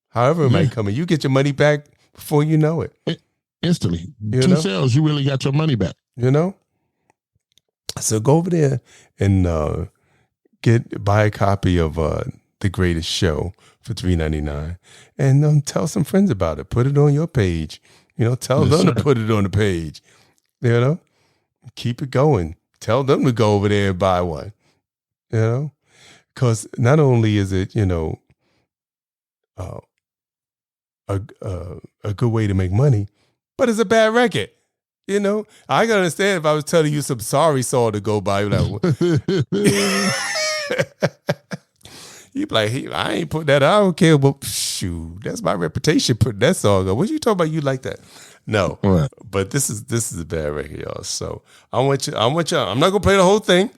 However it might come in, you get your money back before you know it. Instantly. 2 sales, you really got your money back. So go over there and buy a copy of The Greatest Show for $3.99 and tell some friends about it. Put it on your page. Tell them to put it on the page. Keep it going. Tell them to go over there and buy one. Because not only is it, a good way to make money, but it's a bad record. I can understand if I was telling you some sorry song to go buy. Like, He be like, I ain't put that. I don't care. But shoot, that's my reputation. Putting that song up. What you talking about? You like that? No, right. But this is a bad record, y'all. So I want y'all. I'm not gonna play the whole thing.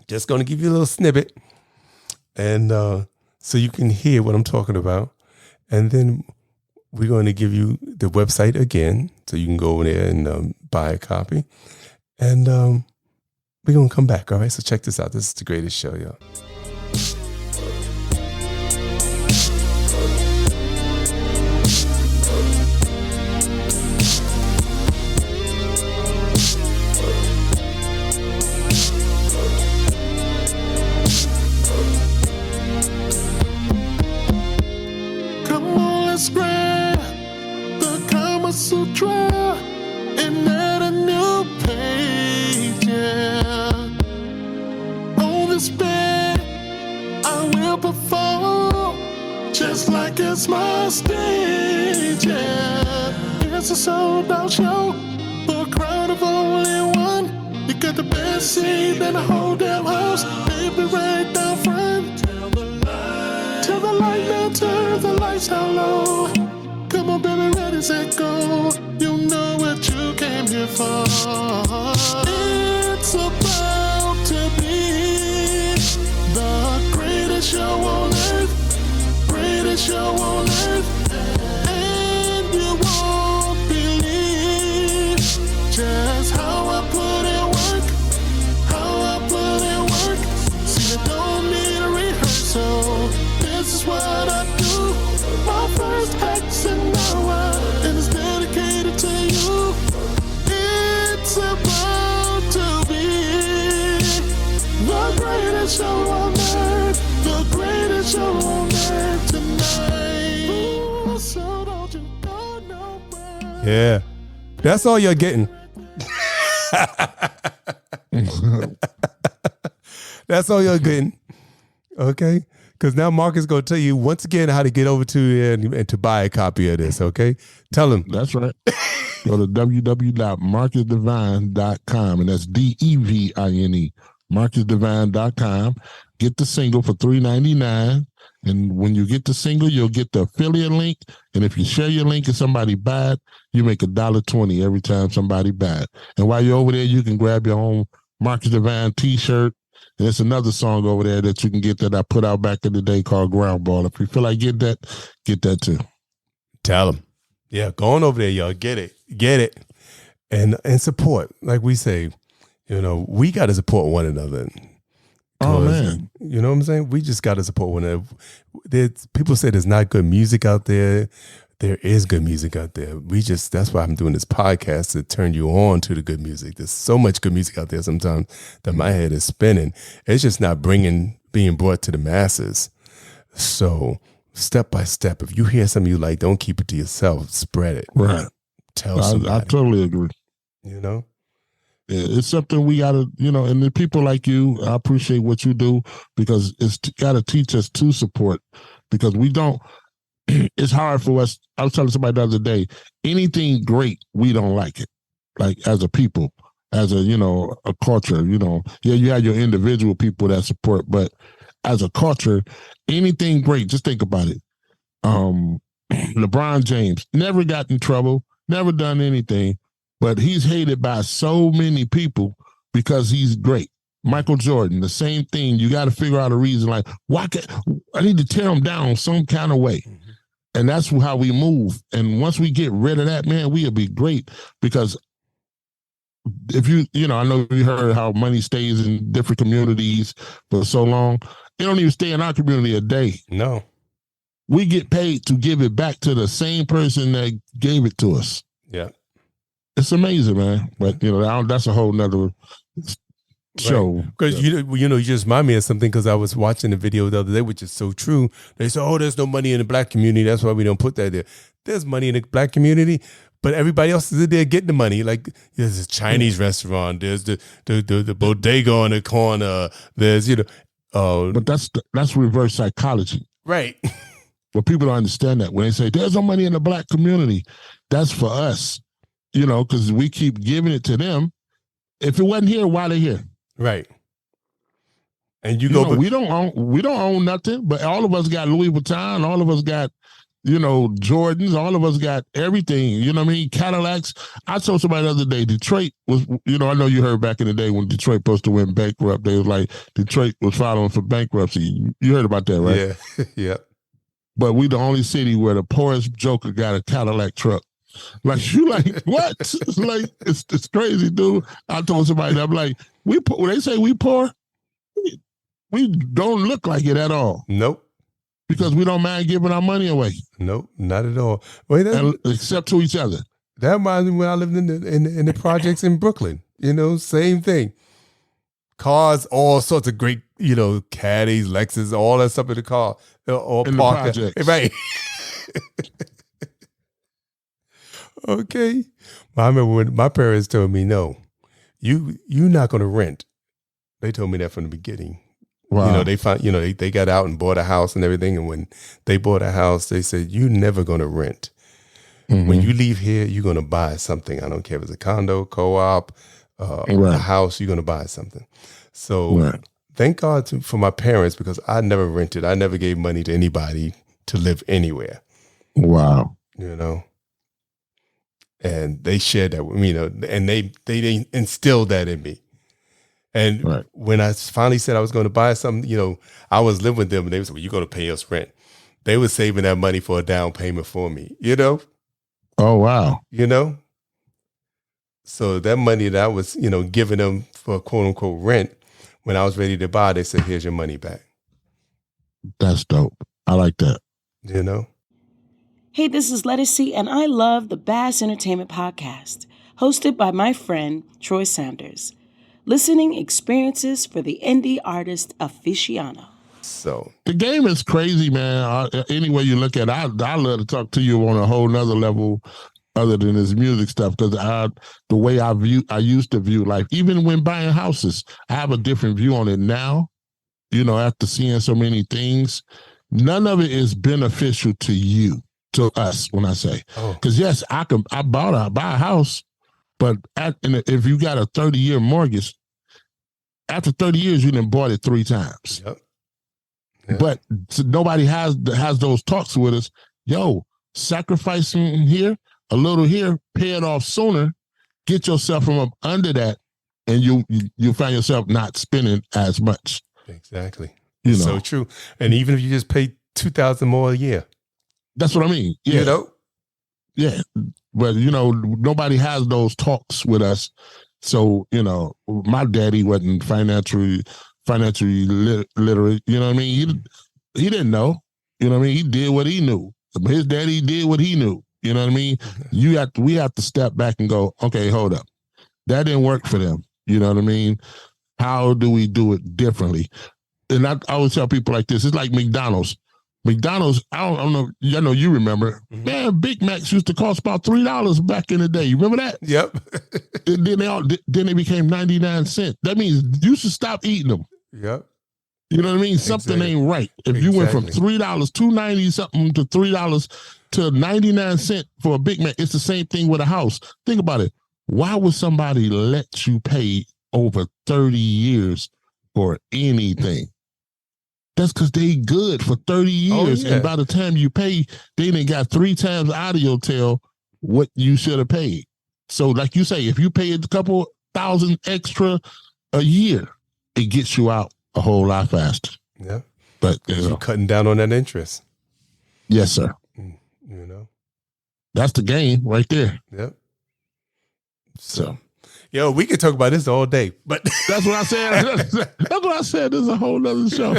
Just gonna give you a little snippet, and so you can hear what I'm talking about. And then we're going to give you the website again, so you can go over there and buy a copy. And we're going to come back. All right. So check this out. This is the greatest show, y'all. Spread the Kama Sutra and add a new page, yeah. On this bed, I will perform just like it's my stage, yeah. It's a sold-out show for a crowd of only one. You got the best seat in the whole damn house, baby, right down front. Tell the light now, turn the lights down low. Come on, baby, ready, set, go. You know what you came here for. It's about to be the greatest show on earth. Greatest show on earth. And you won't believe just how I put in work. How I put in work. See, I don't need a rehearsal. This is what I do. My first X and hour, and it's dedicated to you. It's about to be the greatest show on earth. The greatest show on earth tonight. Ooh, so don't you go nowhere. Yeah. That's all you're getting. That's all you're getting. Okay? Because now Mark is going to tell you once again how to get over to there and to buy a copy of this, okay? Tell him. That's right. Go to www.marcusdevine.com, and that's Devine, marcusdevine.com. Get the single for $3.99, and when you get the single, you'll get the affiliate link, and if you share your link and somebody buy it, you make $1.20 every time somebody buy it. And while you're over there, you can grab your own Marcus Devine t-shirt. And there's another song over there that you can get that I put out back in the day called Ground Ball. If you feel like get that too. Tell them. Yeah, go on over there, y'all. Get it. And support. Like we say, we got to support one another. Oh, man. You know what I'm saying? We just got to support one another. People say there's not good music out there. There is good music out there. That's why I'm doing this podcast, to turn you on to the good music. There's so much good music out there sometimes that my head is spinning. It's just not being brought to the masses. So step by step, if you hear something you like, don't keep it to yourself. Spread it. Right. Tell somebody. I totally agree. It's something we got to, and the people like you, I appreciate what you do, because it's got to teach us to support, because we don't. It's hard for us. I was telling somebody the other day, anything great, we don't like it. Like as a people, as a culture, you have your individual people that support, but as a culture, anything great, just think about it. LeBron James never got in trouble, never done anything, but he's hated by so many people because he's great. Michael Jordan, the same thing. You got to figure out a reason, like, I need to tear him down some kind of way. Mm-hmm. And that's how we move. And once we get rid of that, man, we'll be great. Because if I know you heard how money stays in different communities for so long. It don't even stay in our community a day. No. We get paid to give it back to the same person that gave it to us. Yeah. It's amazing, man. But, that's a whole nother show. Because, you just remind me of something, because I was watching the video the other day, which is so true. They say, there's no money in the black community. That's why we don't put that there. There's money in the black community, but everybody else is there getting the money. Like, there's a Chinese restaurant. There's the bodega on the corner. There's, But that's reverse psychology. Right. But people don't understand that. When they say, there's no money in the black community, that's for us, because we keep giving it to them. If it wasn't here, why they here? Right. And we don't own nothing, but all of us got Louis Vuitton, all of us got, Jordans, all of us got everything, you know what I mean? Cadillacs. I told somebody the other day, Detroit was, I know you heard back in the day when Detroit supposed to went bankrupt, they was like, Detroit was filing for bankruptcy. You heard about that, right? Yeah, yeah. But we the only city where the poorest joker got a Cadillac truck. Like, you like, what? Like, it's crazy, dude. I told somebody, I'm like, when they say we poor, we don't look like it at all. Nope. Because we don't mind giving our money away. Nope, not at all. Wait, except to each other. That reminds me when I lived in the projects in Brooklyn. Same thing. Cars, all sorts of great, caddies, Lexus, all that stuff in the car. All in parked. the projects. Right. Okay. I remember when my parents told me, no, you're not going to rent. They told me that from the beginning. Wow. They found, they got out and bought a house and everything. And when they bought a house, they said, you're never going to rent. Mm-hmm. When you leave here, you're going to buy something. I don't care if it's a condo, co-op, a house, you're going to buy something. So thank God for my parents, because I never rented. I never gave money to anybody to live anywhere. Wow. And they shared that with me, and they instilled that in me. And when I finally said I was going to buy something, I was living with them, and they said, well, you're going to pay us rent. They were saving that money for a down payment for me, Oh, wow. So that money that I was, giving them for quote unquote rent, when I was ready to buy, they said, here's your money back. That's dope. I like that. Hey, this is Lettucey, and I love the Bass Entertainment Podcast, hosted by my friend, Troy Saunders. Listening experiences for the indie artist aficionado. So the game is crazy, man. Any way you look at it, I love to talk to you on a whole nother level other than this music stuff, because the way I used to view life, even when buying houses, I have a different view on it now, after seeing so many things. None of it is beneficial to you, to us, when I say. Because yes, I buy a house, but if you got a 30-year mortgage, after 30 years, you done bought it 3 times. Yep. But nobody has those talks with us. Yo, sacrificing here, a little here, pay it off sooner, get yourself from up under that, and you find yourself not spending as much. Exactly. So true. And even if you just pay $2,000 more a year. That's what I mean. Yeah. Yeah. But, nobody has those talks with us. So, my daddy wasn't financially literate. You know what I mean? He didn't know. You know what I mean? He did what he knew. His daddy did what he knew. You know what I mean? We have to step back and go, okay, hold up. That didn't work for them. You know what I mean? How do we do it differently? And I always tell people like this. It's like McDonald's. McDonald's, I don't know. I know you remember. Mm-hmm. Man, Big Macs used to cost about $3 back in the day. You remember that? Yep. then they became 99 cents. That means you should stop eating them. Yep. You know what I mean? Something ain't right. If you went from $3, $2.90 something to $3 to 99 cents for a Big Mac, it's the same thing with a house. Think about it. Why would somebody let you pay over 30 years for anything? That's because they good for 30 years. And by the time you pay, they done got 3 times out of your tail what you should have paid. So like you say, if you pay a couple thousand extra a year, it gets you out a whole lot faster. Yeah. But you're cutting down on that interest. Yes, sir. That's the game right there. Yep. So we could talk about this all day, but that's what I said. That's what I said. This is a whole nother show.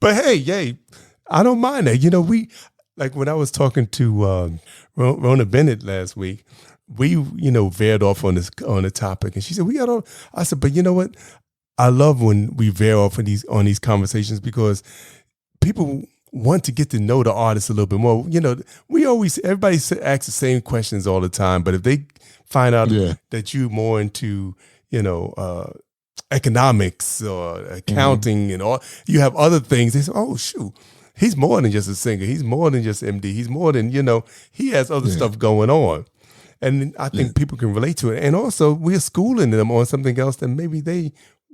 But hey, I don't mind that. We, like when I was talking to Rona Bennett last week, we, veered off on the topic, and she said, I said, but you know what? I love when we veer off on these conversations, because people want to get to know the artist a little bit more. Everybody asks the same questions all the time, but if they find out that you're more into, economics or accounting and all, you have other things, they say, oh, shoot, he's more than just a singer. He's more than just MD. He's more than, he has other stuff going on. And I think people can relate to it. And also, we're schooling them on something else that maybe they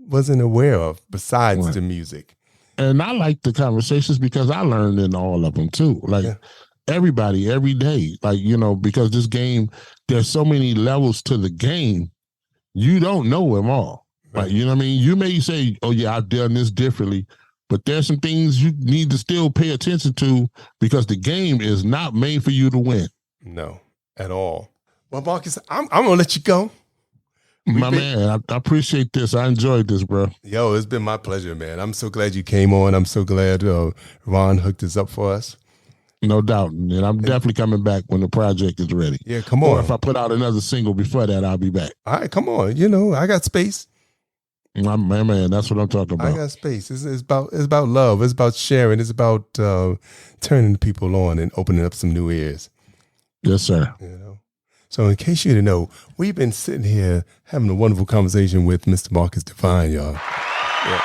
wasn't aware of besides the music. And I like the conversations because I learned in all of them too. Like everybody, every day, like, you know, because this game, there's so many levels to the game. You don't know them all. Like, you know what I mean? You may say, oh yeah, I've done this differently, but there's some things you need to still pay attention to because the game is not made for you to win. No, at all. Well, Marcus, I'm going to let you go. Man, I appreciate this. I enjoyed this, bro. Yo, it's been my pleasure, man. I'm so glad you came on. I'm so glad Ron hooked this up for us. No doubt. And I'm definitely coming back when the project is ready. Yeah, come on. Or if I put out another single before that, I'll be back. All right, come on. You know, I got space. Man, that's what I'm talking about. I got space. It's about love. It's about sharing. It's about turning people on and opening up some new ears. Yes, sir. You know. So in case you didn't know, we've been sitting here having a wonderful conversation with Mr. Marcus Devine, y'all. Yeah.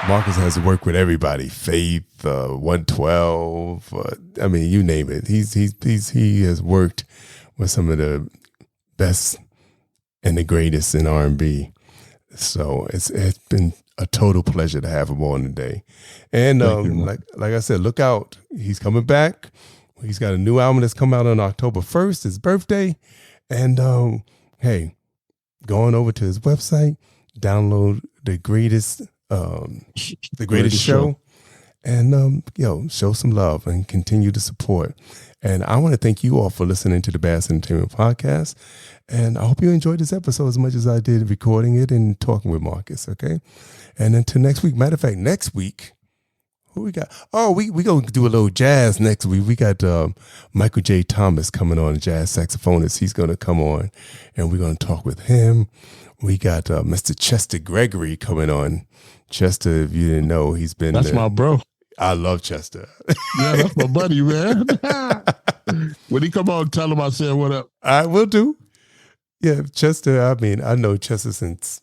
Marcus has worked with everybody, Faith, 112. I mean, you name it. He has worked with some of the best and the greatest in R&B. So it's been a total pleasure to have him on today. And like I said, look out. He's coming back. He's got a new album that's coming out on October 1st, his birthday. And hey, going over to his website, download the greatest show. And show some love and continue to support. And I want to thank you all for listening to the Bass Entertainment Podcast. And I hope you enjoyed this episode as much as I did recording it and talking with Marcus, okay? And until next week, matter of fact, next week, who we got? Oh, we going to do a little jazz next week. We got Michael J. Thomas coming on, jazz saxophonist. He's going to come on, and we're going to talk with him. We got Mr. Chester Gregory coming on. Chester, if you didn't know, he's been... That's my bro. I love Chester. Yeah, that's my buddy, man. When he come on, tell him I said what up. I will do. Yeah, Chester, I mean, I know Chester since,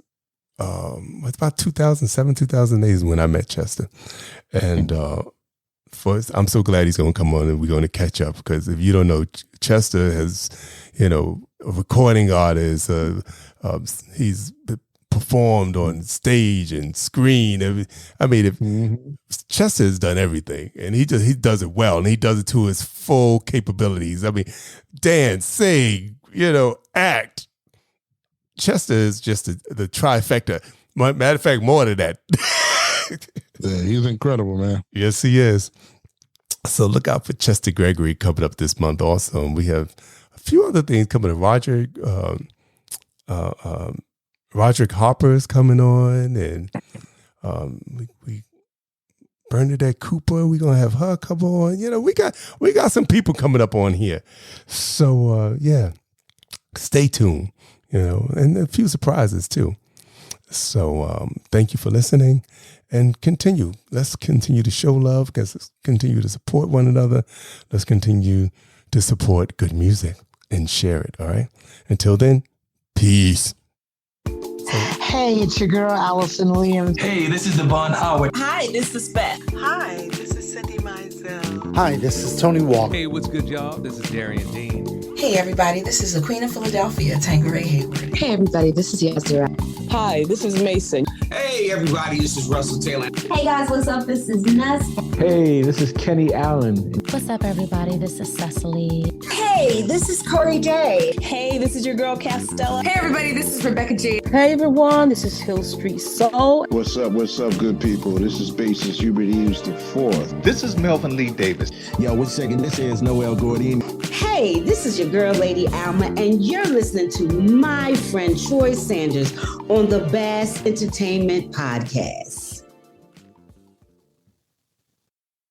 it's about 2007, 2008 is when I met Chester. And I'm so glad he's going to come on and we're going to catch up because if you don't know, Chester has, a recording artist. He's performed on stage and screen. I mean, Chester has done everything, and he does it well, and he does it to his full capabilities. I mean, dance, sing, act. Chester is just the trifecta. Matter of fact, more than that. Yeah, he's incredible, man. Yes, he is. So look out for Chester Gregory coming up this month also, and we have a few other things coming up. Roderick Harper is coming on, and we Bernadette Cooper. We're gonna have her come on. We got some people coming up on here. So stay tuned. And a few surprises too. So thank you for listening, and continue. Let's continue to show love. Let's continue to support one another. Let's continue to support good music and share it. All right. Until then, peace. Hey, it's your girl, Allison Williams. Hey, this is Devine Howard. Hi, this is Beth. Hi, this is Cindy Mizell. Hi, this is Tony Walker. Hey, what's good, y'all? This is Darian Dean. Hey, everybody, this is the Queen of Philadelphia, Tanqueray Hayward. Hey, everybody, this is Yazira. Hi, this is Mason. Hey, everybody, this is Russell Taylor. Hey guys, what's up? This is Ness. Hey, this is Kenny Allen. What's up, everybody? This is Cecily. Hey, this is Corey J. Hey, this is your girl, Castella. Hey, everybody, this is Rebecca G. Hey, everyone, this is Hill Street Soul. What's up, good people? This is Bassist Hubert Hughes the Fourth. This is Melvin Lee Davis. Yo, wait a second, this is Noel Gordon. Hey, this is your girl, Lady Alma, and you're listening to my friend Troy Saunders on the Bass Entertainment Podcast.